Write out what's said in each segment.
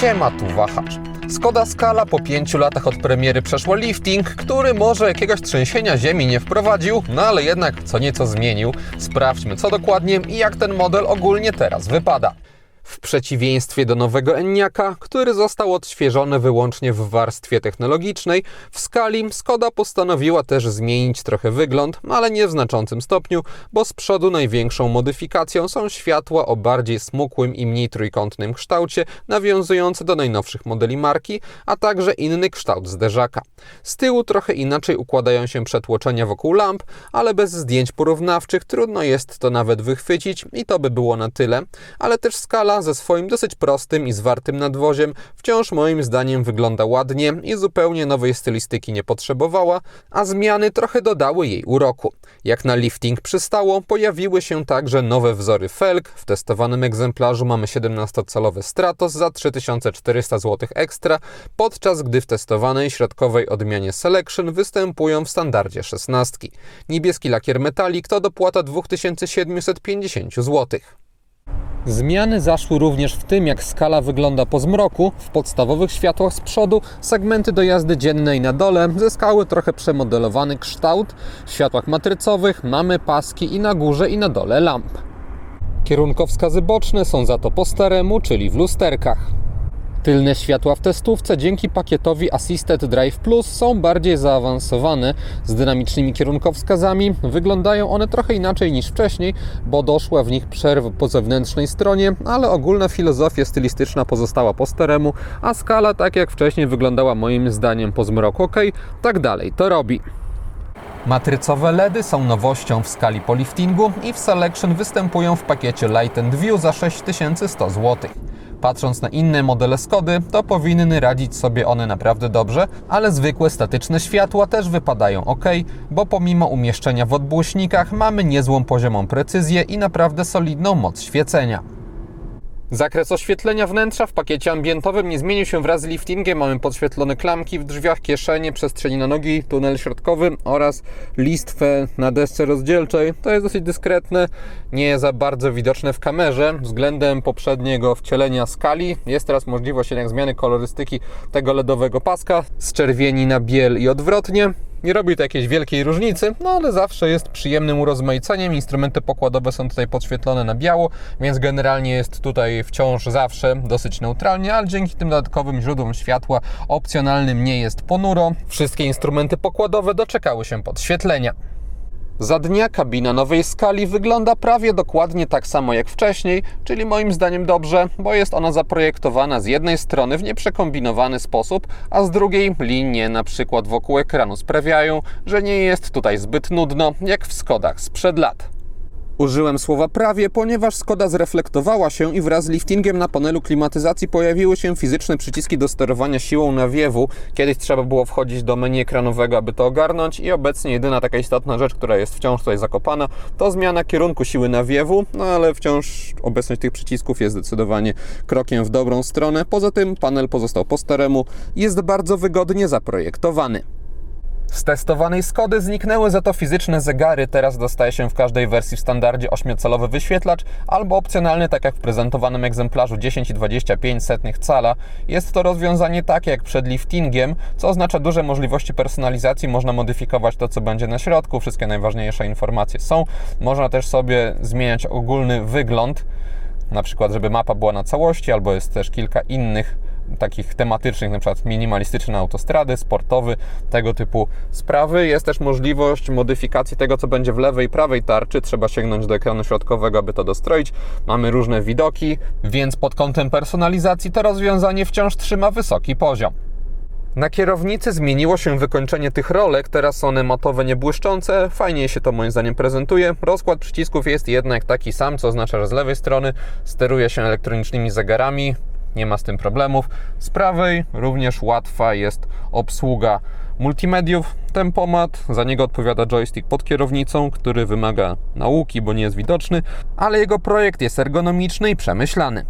Siema, tu wahacz. Skoda Scala po 5 latach od premiery przeszła lifting, który może jakiegoś trzęsienia ziemi nie wprowadził, no ale jednak co nieco zmienił. Sprawdźmy co dokładnie i jak ten model ogólnie teraz wypada. W przeciwieństwie do nowego Enyaq'a, który został odświeżony wyłącznie w warstwie technologicznej, w Scali Skoda postanowiła też zmienić trochę wygląd, ale nie w znaczącym stopniu, bo z przodu największą modyfikacją są światła o bardziej smukłym i mniej trójkątnym kształcie, nawiązujące do najnowszych modeli marki, a także inny kształt zderzaka. Z tyłu trochę inaczej układają się przetłoczenia wokół lamp, ale bez zdjęć porównawczych trudno jest to nawet wychwycić i to by było na tyle, ale też Scala ze swoim dosyć prostym i zwartym nadwoziem wciąż moim zdaniem wygląda ładnie i zupełnie nowej stylistyki nie potrzebowała, a zmiany trochę dodały jej uroku. Jak na lifting przystało, pojawiły się także nowe wzory felg. W testowanym egzemplarzu mamy 17-calowy Stratos za 3400 zł ekstra, podczas gdy w testowanej środkowej odmianie Selection występują w standardzie 16. Niebieski lakier metalik to dopłata 2750 zł. Zmiany zaszły również w tym, jak Scala wygląda po zmroku. W podstawowych światłach z przodu segmenty do jazdy dziennej na dole zyskały trochę przemodelowany kształt. W światłach matrycowych mamy paski i na górze i na dole lamp. Kierunkowskazy boczne są za to po staremu, czyli w lusterkach. Tylne światła w testówce dzięki pakietowi Assisted Drive Plus są bardziej zaawansowane. Z dynamicznymi kierunkowskazami wyglądają one trochę inaczej niż wcześniej, bo doszła w nich przerwa po zewnętrznej stronie, ale ogólna filozofia stylistyczna pozostała po staremu, a Scala, tak jak wcześniej, wyglądała moim zdaniem po zmroku. Tak dalej to robi. Matrycowe LEDy są nowością w Scali po liftingu i w Selection występują w pakiecie Light and View za 6100 zł. Patrząc na inne modele Skody, to powinny radzić sobie one naprawdę dobrze, ale zwykłe statyczne światła też wypadają ok, bo pomimo umieszczenia w odbłyśnikach mamy niezłą poziomą precyzję i naprawdę solidną moc świecenia. Zakres oświetlenia wnętrza w pakiecie ambientowym nie zmienił się wraz z liftingiem. Mamy podświetlone klamki w drzwiach, kieszenie, przestrzeni na nogi, tunel środkowy oraz listwę na desce rozdzielczej. To jest dosyć dyskretne, nie za bardzo widoczne w kamerze. Względem poprzedniego wcielenia Scali jest teraz możliwość jednak zmiany kolorystyki tego LEDowego paska z czerwieni na biel i odwrotnie. Nie robi to jakiejś wielkiej różnicy, no ale zawsze jest przyjemnym urozmaiceniem. Instrumenty pokładowe są tutaj podświetlone na biało, więc generalnie jest tutaj wciąż zawsze dosyć neutralnie, ale dzięki tym dodatkowym źródłom światła opcjonalnym nie jest ponuro. Wszystkie instrumenty pokładowe doczekały się podświetlenia. Za dnia kabina nowej Scali wygląda prawie dokładnie tak samo jak wcześniej, czyli moim zdaniem dobrze, bo jest ona zaprojektowana z jednej strony w nieprzekombinowany sposób, a z drugiej linie na przykład wokół ekranu sprawiają, że nie jest tutaj zbyt nudno jak w Skodach sprzed lat. Użyłem słowa prawie, ponieważ Skoda zreflektowała się i wraz z liftingiem na panelu klimatyzacji pojawiły się fizyczne przyciski do sterowania siłą nawiewu. Kiedyś trzeba było wchodzić do menu ekranowego, aby to ogarnąć i obecnie jedyna taka istotna rzecz, która jest wciąż tutaj zakopana, to zmiana kierunku siły nawiewu, no ale wciąż obecność tych przycisków jest zdecydowanie krokiem w dobrą stronę. Poza tym panel pozostał po staremu i jest bardzo wygodnie zaprojektowany. Z testowanej Skody zniknęły za to fizyczne zegary, teraz dostaje się w każdej wersji w standardzie 8-calowy wyświetlacz albo opcjonalny, tak jak w prezentowanym egzemplarzu 10,25 cala. Jest to rozwiązanie takie jak przed liftingiem, co oznacza duże możliwości personalizacji, można modyfikować to, co będzie na środku, wszystkie najważniejsze informacje są. Można też sobie zmieniać ogólny wygląd, na przykład żeby mapa była na całości, albo jest też kilka innych takich tematycznych, na przykład minimalistyczne autostrady, sportowy, tego typu sprawy. Jest też możliwość modyfikacji tego, co będzie w lewej i prawej tarczy. Trzeba sięgnąć do ekranu środkowego, aby to dostroić. Mamy różne widoki, więc pod kątem personalizacji to rozwiązanie wciąż trzyma wysoki poziom. Na kierownicy zmieniło się wykończenie tych rolek, teraz są one matowe, niebłyszczące, fajnie się to moim zdaniem prezentuje. Rozkład przycisków jest jednak taki sam, co oznacza, że z lewej strony steruje się elektronicznymi zegarami, nie ma z tym problemów. Z prawej również łatwa jest obsługa multimediów. Tempomat, za niego odpowiada joystick pod kierownicą, który wymaga nauki, bo nie jest widoczny, ale jego projekt jest ergonomiczny i przemyślany.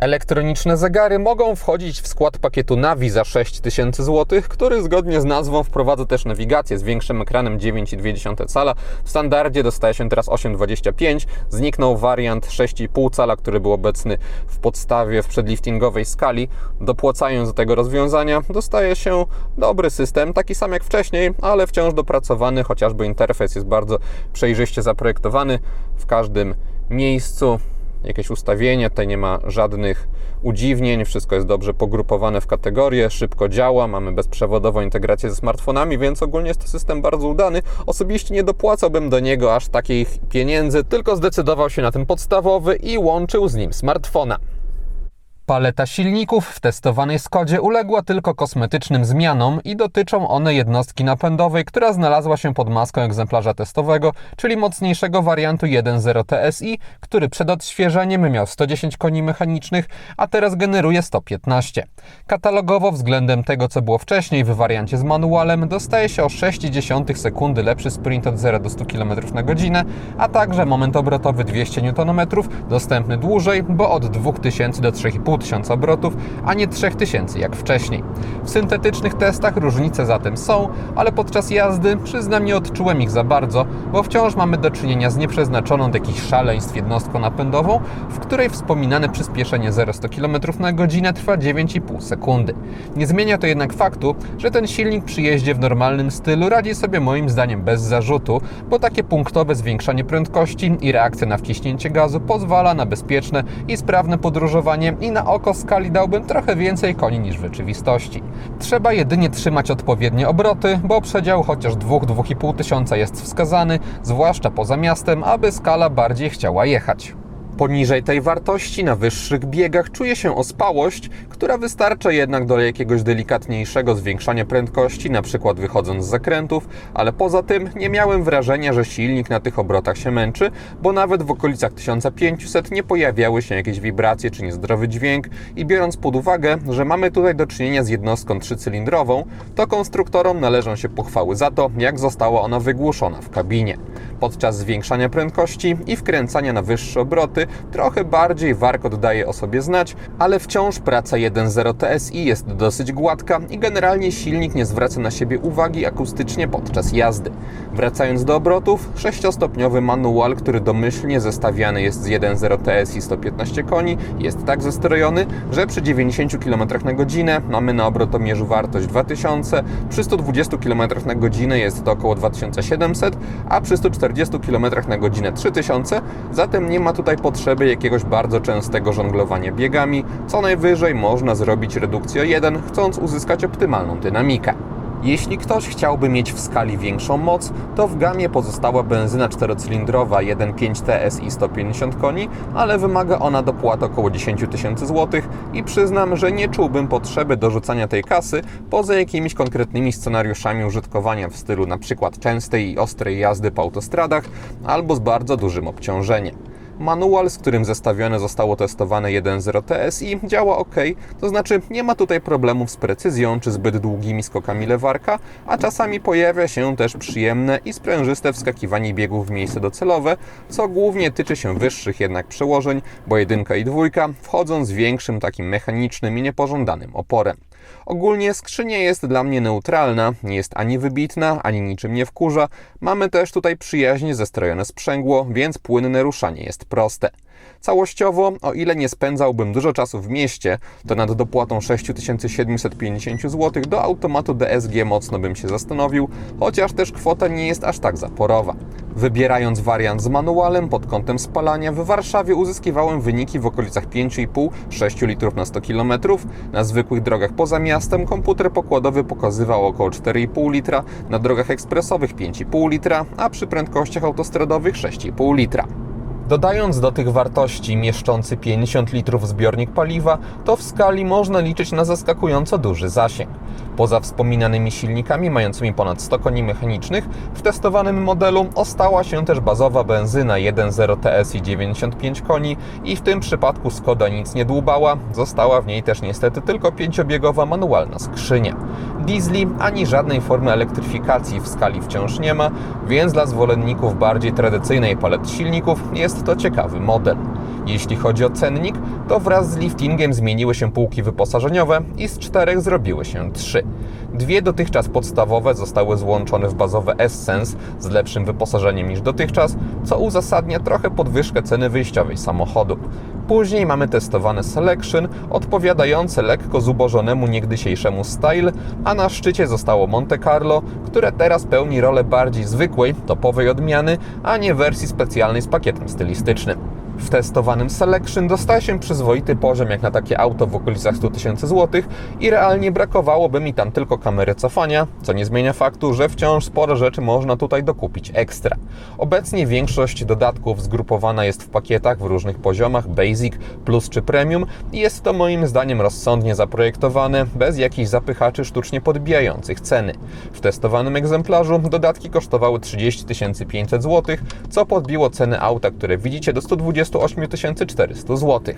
Elektroniczne zegary mogą wchodzić w skład pakietu Navi za 6000 zł, który zgodnie z nazwą wprowadza też nawigację z większym ekranem 9,2 cala. W standardzie dostaje się teraz 8,25. Zniknął wariant 6,5 cala, który był obecny w podstawie w przedliftingowej skali. Dopłacając do tego rozwiązania dostaje się dobry system, taki sam jak wcześniej, ale wciąż dopracowany, chociażby interfejs jest bardzo przejrzyście zaprojektowany w każdym miejscu. Jakieś ustawienia, tutaj nie ma żadnych udziwnień, wszystko jest dobrze pogrupowane w kategorie, szybko działa, mamy bezprzewodową integrację ze smartfonami, więc ogólnie jest to system bardzo udany. Osobiście nie dopłacałbym do niego aż takich pieniędzy, tylko zdecydował się na ten podstawowy i łączył z nim smartfona. Paleta silników w testowanej Skodzie uległa tylko kosmetycznym zmianom i dotyczą one jednostki napędowej, która znalazła się pod maską egzemplarza testowego, czyli mocniejszego wariantu 1.0 TSI, który przed odświeżeniem miał 110 koni mechanicznych, a teraz generuje 115. Katalogowo względem tego, co było wcześniej w wariancie z manualem, dostaje się o 0,6 sekundy lepszy sprint od 0 do 100 km na godzinę, a także moment obrotowy 200 Nm, dostępny dłużej, bo od 2000 do 3500 obrotów, a nie 3000 jak wcześniej. W syntetycznych testach różnice zatem są, ale podczas jazdy przyznam nie odczułem ich za bardzo, bo wciąż mamy do czynienia z nieprzeznaczoną do jakichś szaleństw jednostką napędową, w której wspominane przyspieszenie 0-100 km na godzinę trwa 9,5 sekundy. Nie zmienia to jednak faktu, że ten silnik przy jeździe w normalnym stylu radzi sobie moim zdaniem bez zarzutu, bo takie punktowe zwiększanie prędkości i reakcja na wciśnięcie gazu pozwala na bezpieczne i sprawne podróżowanie i na oko skali dałbym trochę więcej koni niż w rzeczywistości. Trzeba jedynie trzymać odpowiednie obroty, bo przedział chociaż 2-2,5 tysiąca jest wskazany, zwłaszcza poza miastem, aby skala bardziej chciała jechać. Poniżej tej wartości, na wyższych biegach, czuje się ospałość, która wystarcza jednak do jakiegoś delikatniejszego zwiększania prędkości, np. wychodząc z zakrętów, ale poza tym nie miałem wrażenia, że silnik na tych obrotach się męczy, bo nawet w okolicach 1500 nie pojawiały się jakieś wibracje czy niezdrowy dźwięk i biorąc pod uwagę, że mamy tutaj do czynienia z jednostką trzycylindrową, to konstruktorom należą się pochwały za to, jak została ona wygłuszona w kabinie. Podczas zwiększania prędkości i wkręcania na wyższe obroty trochę bardziej warkot daje o sobie znać, ale wciąż praca 1.0 TSI jest dosyć gładka i generalnie silnik nie zwraca na siebie uwagi akustycznie podczas jazdy. Wracając do obrotów, 6-stopniowy manual, który domyślnie zestawiany jest z 1.0 TSI 115 koni, jest tak zestrojony, że przy 90 km na godzinę mamy na obrotomierzu wartość 2000, przy 120 km na godzinę jest to około 2700, a przy 140 km na godzinę 3000, zatem nie ma tutaj potrzeby jakiegoś bardzo częstego żonglowania biegami, co najwyżej można zrobić redukcję o 1, chcąc uzyskać optymalną dynamikę. Jeśli ktoś chciałby mieć w skali większą moc, to w gamie pozostała benzyna czterocylindrowa 1.5 TSI 150 koni, ale wymaga ona dopłaty około 10 tysięcy złotych i przyznam, że nie czułbym potrzeby dorzucania tej kasy poza jakimiś konkretnymi scenariuszami użytkowania w stylu np. częstej i ostrej jazdy po autostradach albo z bardzo dużym obciążeniem. Manual, z którym zestawione zostało testowane 1.0 TSI, działa ok, to znaczy nie ma tutaj problemów z precyzją czy zbyt długimi skokami lewarka, a czasami pojawia się też przyjemne i sprężyste wskakiwanie biegów w miejsce docelowe, co głównie tyczy się wyższych jednak przełożeń, bo 1 i 2 wchodzą z większym takim mechanicznym i niepożądanym oporem. Ogólnie skrzynia jest dla mnie neutralna, nie jest ani wybitna, ani niczym nie wkurza. Mamy też tutaj przyjaźnie zestrojone sprzęgło, więc płynne ruszanie jest proste. Całościowo, o ile nie spędzałbym dużo czasu w mieście, to nad dopłatą 6750 zł do automatu DSG mocno bym się zastanowił, chociaż też kwota nie jest aż tak zaporowa. Wybierając wariant z manualem pod kątem spalania, w Warszawie uzyskiwałem wyniki w okolicach 5,5-6 litrów na 100 km. Na zwykłych drogach poza miastem komputer pokładowy pokazywał około 4,5 litra, na drogach ekspresowych 5,5 litra, a przy prędkościach autostradowych 6,5 litra. Dodając do tych wartości mieszczący 50 litrów zbiornik paliwa, to w skali można liczyć na zaskakująco duży zasięg. Poza wspominanymi silnikami mającymi ponad 100 koni mechanicznych, w testowanym modelu ostała się też bazowa benzyna 1.0 TSI 95 koni i w tym przypadku Skoda nic nie dłubała, została w niej też niestety tylko 5-biegowa manualna skrzynia. Diesli ani żadnej formy elektryfikacji w skali wciąż nie ma, więc dla zwolenników bardziej tradycyjnej palety silników jest to ciekawy model. Jeśli chodzi o cennik, to wraz z liftingiem zmieniły się półki wyposażeniowe i z 4 zrobiły się 3. 2 dotychczas podstawowe zostały złączone w bazowe S-Sense z lepszym wyposażeniem niż dotychczas, co uzasadnia trochę podwyżkę ceny wyjściowej samochodu. Później mamy testowane Selection, odpowiadające lekko zubożonemu niegdysiejszemu Style, a na szczycie zostało Monte Carlo, które teraz pełni rolę bardziej zwykłej, topowej odmiany, a nie wersji specjalnej z pakietem stylistycznym. W testowanym Selection dostaje się przyzwoity poziom jak na takie auto w okolicach 100 000 złotych i realnie brakowałoby mi tam tylko kamery cofania, co nie zmienia faktu, że wciąż sporo rzeczy można tutaj dokupić ekstra. Obecnie większość dodatków zgrupowana jest w pakietach w różnych poziomach Basic, Plus czy Premium i jest to moim zdaniem rozsądnie zaprojektowane, bez jakichś zapychaczy sztucznie podbijających ceny. W testowanym egzemplarzu dodatki kosztowały 30 500 zł, co podbiło cenę auta, które widzicie, do 128 400 zł.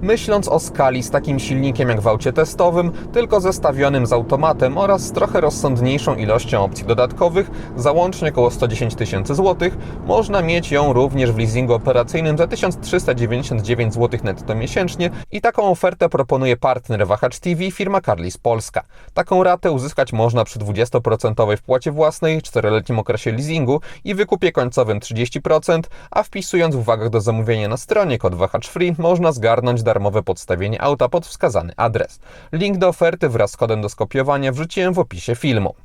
Myśląc o skali z takim silnikiem jak w aucie testowym, tylko zestawionym z automatem oraz z trochę rozsądniejszą ilością opcji dodatkowych, załącznie około 110 000 zł, można mieć ją również w leasingu operacyjnym za 1399 zł netto miesięcznie i taką ofertę proponuje partner Wahacz TV, firma Carlis Polska. Taką ratę uzyskać można przy 20% wpłacie własnej, 4-letnim okresie leasingu i wykupie końcowym 30%, a wpisując w uwagach do zamówienia na stronie kod Wahacz Free można zgarnąć darmowe podstawienie auta pod wskazany adres. Link do oferty wraz z kodem do skopiowania wrzuciłem w opisie filmu.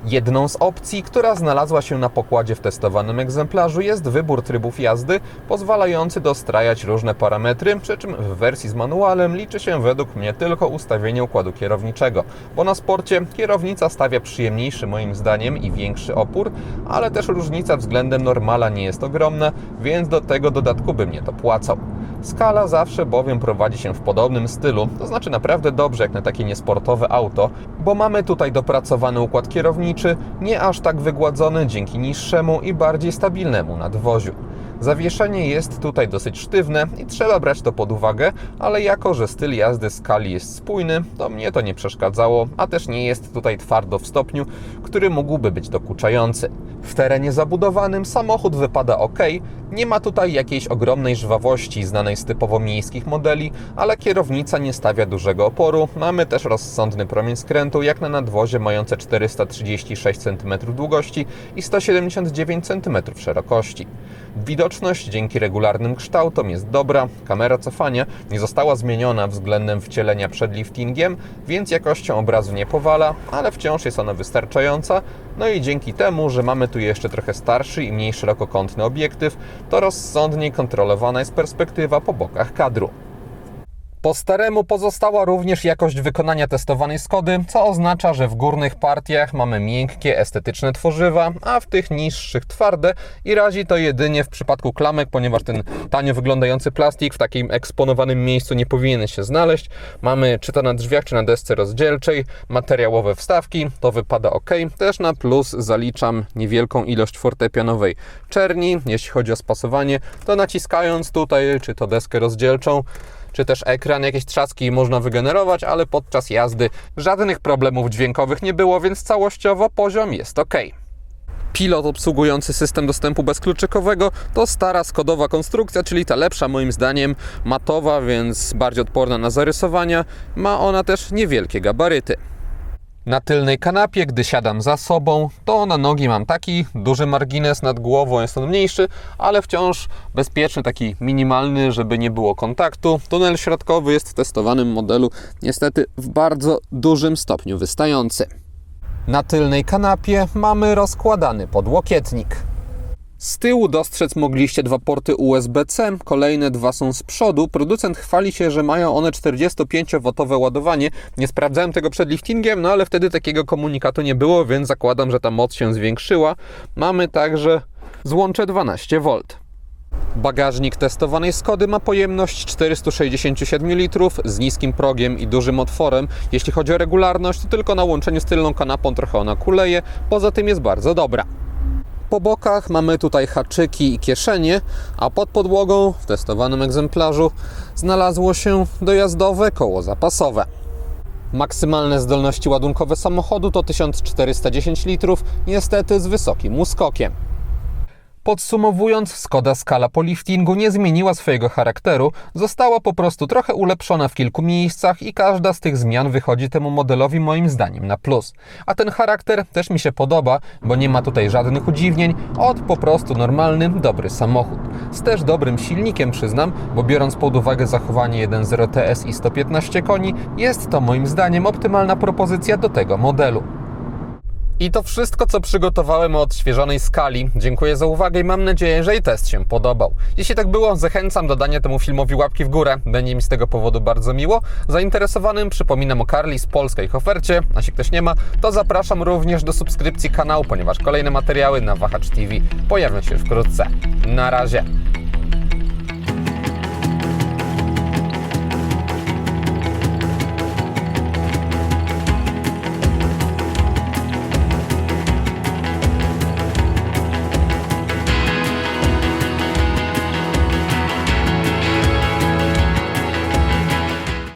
Jedną z opcji, która znalazła się na pokładzie w testowanym egzemplarzu, jest wybór trybów jazdy pozwalający dostrajać różne parametry, przy czym w wersji z manualem liczy się według mnie tylko ustawienie układu kierowniczego, bo na sporcie kierownica stawia przyjemniejszy moim zdaniem i większy opór, ale też różnica względem normala nie jest ogromna, więc do tego dodatku bym nie dopłacał. Skala zawsze bowiem prowadzi się w podobnym stylu, to znaczy naprawdę dobrze jak na takie niesportowe auto, bo mamy tutaj dopracowany układ kierowniczy, nie aż tak wygładzony dzięki niższemu i bardziej stabilnemu nadwoziu. Zawieszenie jest tutaj dosyć sztywne i trzeba brać to pod uwagę, ale jako że styl jazdy Skali jest spójny, to mnie to nie przeszkadzało, a też nie jest tutaj twardo w stopniu, który mógłby być dokuczający. W terenie zabudowanym samochód wypada ok, nie ma tutaj jakiejś ogromnej żwawości znanej z typowo miejskich modeli, ale kierownica nie stawia dużego oporu, mamy też rozsądny promień skrętu jak na nadwozie mające 436 cm długości i 179 cm szerokości. Widoczność dzięki regularnym kształtom jest dobra, kamera cofania nie została zmieniona względem wcielenia przed liftingiem, więc jakością obrazu nie powala, ale wciąż jest ona wystarczająca, no i dzięki temu, że mamy tu jeszcze trochę starszy i mniej szerokokątny obiektyw, to rozsądniej kontrolowana jest perspektywa po bokach kadru. Po staremu pozostała również jakość wykonania testowanej Skody, co oznacza, że w górnych partiach mamy miękkie, estetyczne tworzywa, a w tych niższych twarde i razi to jedynie w przypadku klamek, ponieważ ten tanio wyglądający plastik w takim eksponowanym miejscu nie powinien się znaleźć. Mamy czy to na drzwiach, czy na desce rozdzielczej, materiałowe wstawki, to wypada ok. Też na plus zaliczam niewielką ilość fortepianowej czerni. Jeśli chodzi o spasowanie, to naciskając tutaj, czy to deskę rozdzielczą, czy też ekran, jakieś trzaski można wygenerować, ale podczas jazdy żadnych problemów dźwiękowych nie było, więc całościowo poziom jest ok. Pilot obsługujący system dostępu bezkluczykowego to stara skodowa konstrukcja, czyli ta lepsza moim zdaniem, matowa, więc bardziej odporna na zarysowania. Ma ona też niewielkie gabaryty. Na tylnej kanapie, gdy siadam za sobą, to na nogi mam taki duży margines, nad głową jest on mniejszy, ale wciąż bezpieczny, taki minimalny, żeby nie było kontaktu. Tunel środkowy jest w testowanym modelu niestety w bardzo dużym stopniu wystający. Na tylnej kanapie mamy rozkładany podłokietnik. Z tyłu dostrzec mogliście 2 porty USB-C, kolejne 2 są z przodu. Producent chwali się, że mają one 45W ładowanie. Nie sprawdzałem tego przed liftingiem, no ale wtedy takiego komunikatu nie było, więc zakładam, że ta moc się zwiększyła. Mamy także złącze 12V. Bagażnik testowanej Skody ma pojemność 467 litrów z niskim progiem i dużym otworem. Jeśli chodzi o regularność, to tylko na łączeniu z tylną kanapą trochę ona kuleje, poza tym jest bardzo dobra. Po bokach mamy tutaj haczyki i kieszenie, a pod podłogą w testowanym egzemplarzu znalazło się dojazdowe koło zapasowe. Maksymalne zdolności ładunkowe samochodu to 1410 litrów, niestety z wysokim uskokiem. Podsumowując, Skoda Scala po liftingu nie zmieniła swojego charakteru, została po prostu trochę ulepszona w kilku miejscach i każda z tych zmian wychodzi temu modelowi moim zdaniem na plus. A ten charakter też mi się podoba, bo nie ma tutaj żadnych udziwnień, po prostu normalny, dobry samochód. Z też dobrym silnikiem przyznam, bo biorąc pod uwagę zachowanie 1.0 TS i 115 koni, jest to moim zdaniem optymalna propozycja do tego modelu. I to wszystko, co przygotowałem o odświeżonej Scali. Dziękuję za uwagę i mam nadzieję, że i test się podobał. Jeśli tak było, zachęcam do dania temu filmowi łapki w górę. Będzie mi z tego powodu bardzo miło. Zainteresowanym przypominam o Carlis polskiej ofercie, a jeśli ktoś nie ma, to zapraszam również do subskrypcji kanału, ponieważ kolejne materiały na Wahacz TV pojawią się wkrótce. Na razie!